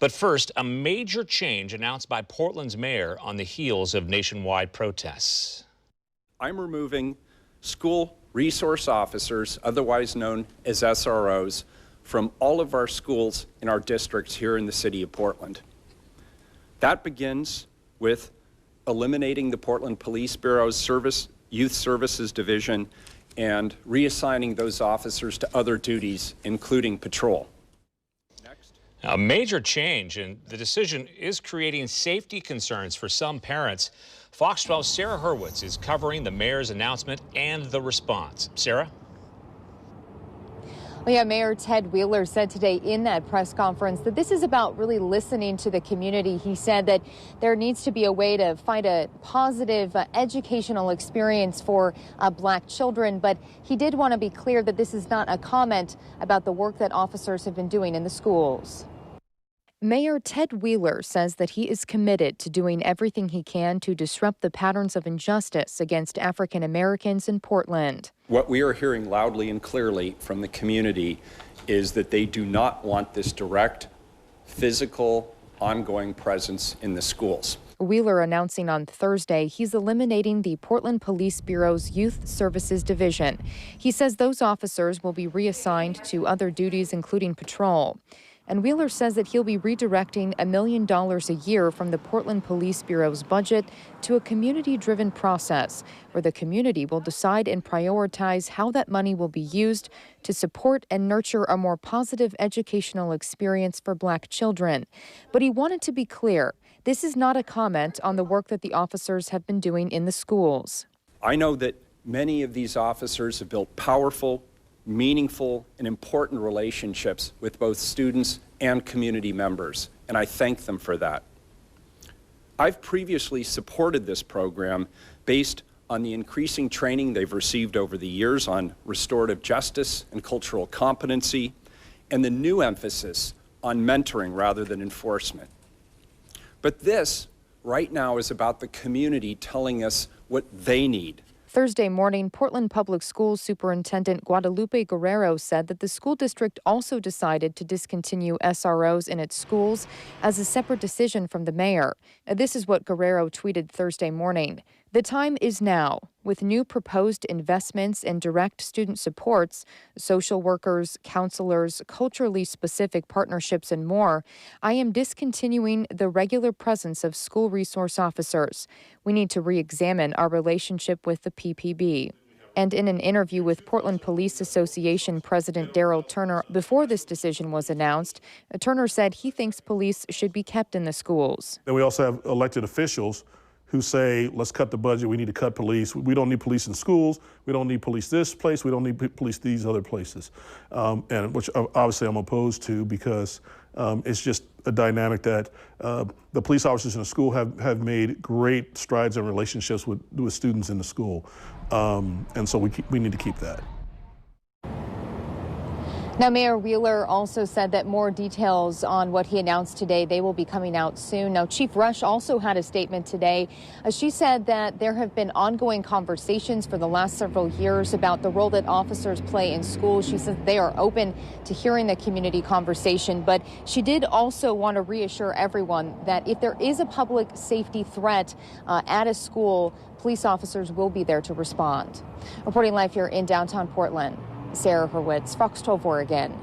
But first, a major change announced by Portland's mayor on the heels of nationwide protests. I'm removing school resource officers, otherwise known as SROs, from all of our schools in our districts here in the city of Portland. That begins with eliminating the Portland Police Bureau's Youth Services Division and reassigning those officers to other duties, including patrol. A major change, and the decision is creating safety concerns for some parents. Fox 12's Sarah Hurwitz is covering the mayor's announcement and the response. Sarah? Well, yeah, Mayor Ted Wheeler said today in that press conference that this is about really listening to the community. He said that there needs to be a way to find a positive educational experience for black children, but he did want to be clear that this is not a comment about the work that officers have been doing in the schools. Mayor Ted Wheeler says that he is committed to doing everything he can to disrupt the patterns of injustice against African Americans in Portland. What we are hearing loudly and clearly from the community is that they do not want this direct, physical, ongoing presence in the schools. Wheeler announcing on Thursday he's eliminating the Portland Police Bureau's Youth Services Division. He says those officers will be reassigned to other duties, including patrol. And Wheeler says that he'll be redirecting $1 million a year from the Portland Police Bureau's budget to a community-driven process where the community will decide and prioritize how that money will be used to support and nurture a more positive educational experience for black children. But he wanted to be clear, this is not a comment on the work that the officers have been doing in the schools. I know that many of these officers have built powerful, meaningful, and important relationships with both students and community members, and I thank them for that. I've previously supported this program based on the increasing training they've received over the years on restorative justice and cultural competency, and the new emphasis on mentoring rather than enforcement. But this, right now, is about the community telling us what they need. Thursday morning, Portland Public Schools Superintendent Guadalupe Guerrero said that the school district also decided to discontinue SROs in its schools as a separate decision from the mayor. This is what Guerrero tweeted Thursday morning. The time is now. With new proposed investments in direct student supports, social workers, counselors, culturally specific partnerships, and more, I am discontinuing the regular presence of school resource officers. We need to re-examine our relationship with the PPB. And in an interview with Portland Police Association President Daryl Turner before this decision was announced, Turner said he thinks police should be kept in the schools. And we also have elected officials who say, let's cut the budget, we need to cut police. We don't need police in schools, we don't need police this place, we don't need police these other places. And which obviously I'm opposed to because it's just a dynamic that the police officers in the school have made great strides in relationships with students in the school. And so we need to keep that. Now, Mayor Wheeler also said that more details on what he announced today, they will be coming out soon. Now, Chief Rush also had a statement today. She said that there have been ongoing conversations for the last several years about the role that officers play in schools. She says they are open to hearing the community conversation, but she did also want to reassure everyone that if there is a public safety threat at a school, police officers will be there to respond. Reporting live here in downtown Portland, Sarah Hurwitz, Fox 12 Oregon.